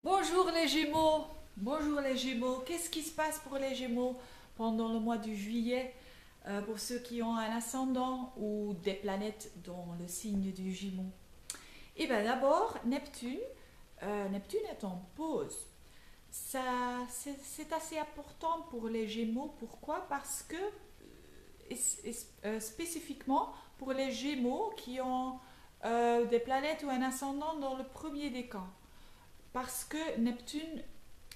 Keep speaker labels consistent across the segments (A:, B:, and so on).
A: Bonjour les Gémeaux, bonjour les Gémeaux. Qu'est-ce qui se passe pour les Gémeaux pendant le mois de juillet pour ceux qui ont un ascendant ou des planètes dans le signe du Gémeaux? Eh bien d'abord, Neptune est en pause. C'est assez important pour les Gémeaux. Pourquoi? Parce que spécifiquement pour les Gémeaux qui ont des planètes ou un ascendant dans le premier décan. Parce que Neptune,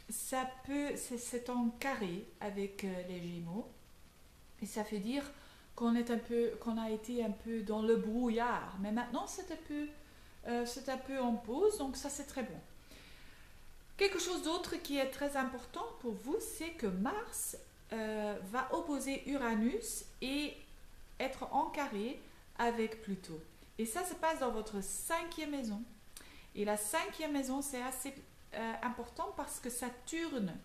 A: c'est en carré avec les Gémeaux et ça fait dire qu'on a été un peu dans le brouillard. Mais maintenant, c'est un peu en pause, donc ça c'est très bon. Quelque chose d'autre qui est très important pour vous, c'est que Mars va opposer Uranus et être en carré avec Pluton. Et ça se passe dans votre cinquième maison. Et la cinquième maison, c'est assez important parce que Saturne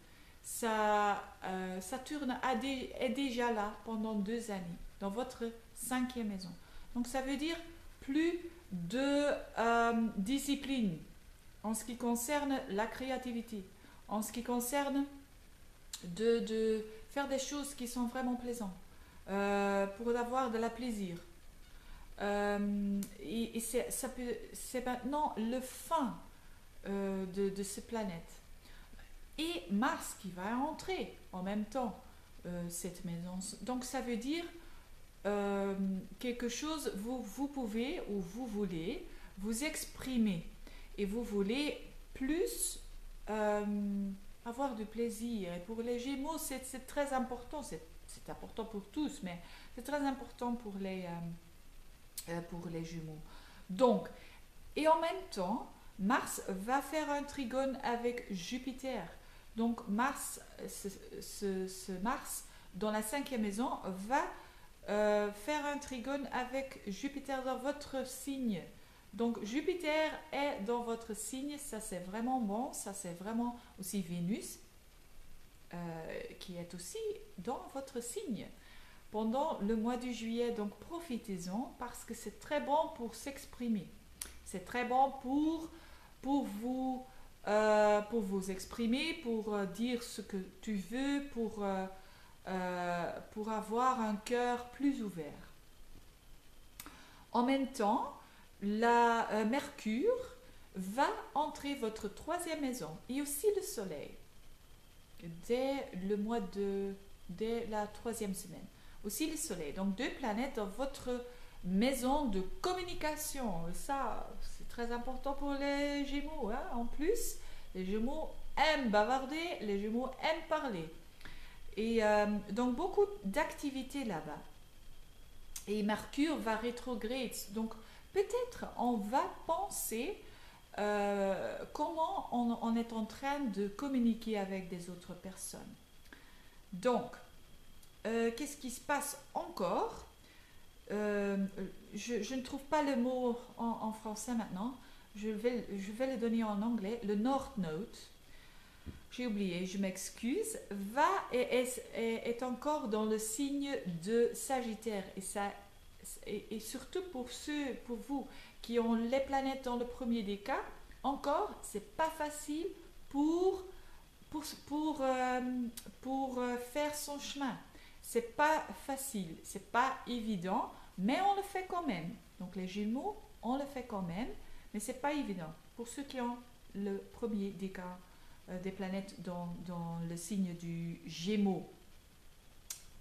A: est déjà là pendant 2 années dans votre cinquième maison. Donc ça veut dire plus de discipline en ce qui concerne la créativité, en ce qui concerne de faire des choses qui sont vraiment plaisantes, pour avoir de la plaisir. Et c'est maintenant le fin de ces planètes. Et Mars qui va entrer en même temps cette maison. Donc ça veut dire quelque chose, vous pouvez ou vous voulez vous exprimer et vous voulez plus avoir du plaisir. Et pour les Gémeaux, c'est très important. C'est important pour tous, mais c'est très important pour les Jumeaux. Donc, et en même temps, Mars va faire un trigone avec Jupiter. Donc ce Mars dans la cinquième maison va faire un trigone avec Jupiter dans votre signe. Donc Jupiter est dans votre signe, ça c'est vraiment bon, ça c'est vraiment aussi Vénus qui est aussi dans votre signe pendant le mois de juillet. Donc profitez-en parce que c'est très bon pour s'exprimer. C'est très bon pour vous exprimer, pour dire ce que tu veux, pour avoir un cœur plus ouvert. En même temps, la Mercure va entrer votre troisième maison et aussi le Soleil dès la troisième semaine. Aussi le Soleil. Donc deux planètes dans votre maison de communication. Ça, c'est très important pour les Gémeaux. Hein. En plus, les Gémeaux aiment bavarder, les Gémeaux aiment parler. Et donc beaucoup d'activités là-bas. Et Mercure va rétrograde. Donc peut-être on va penser comment on est en train de communiquer avec des autres personnes. Donc, qu'est-ce qui se passe encore? Je ne trouve pas le mot en français maintenant. Je vais le donner en anglais. Le North Node, j'ai oublié, je m'excuse, est encore dans le signe de Sagittaire. Et surtout pour vous qui ont les planètes dans le premier des cas, encore, c'est pas facile pour, pour, pour, euh, pour faire son chemin. C'est pas facile, c'est pas évident, mais on le fait quand même. Donc les Gémeaux, on le fait quand même, mais c'est pas évident. Pour ceux qui ont le premier des cas des planètes dans le signe du Gémeaux.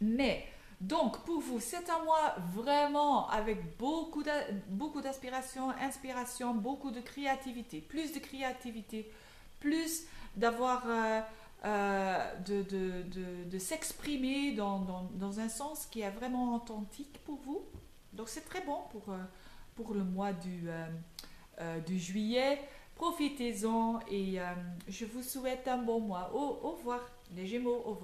A: Mais, donc, pour vous, c'est un mois vraiment avec beaucoup d'aspiration, inspiration, beaucoup de créativité, plus d'avoir de s'exprimer dans un sens qui est vraiment authentique pour vous. Donc c'est très bon pour le mois du juillet. Profitez-en et je vous souhaite un bon mois. Au revoir les Gémeaux, au revoir.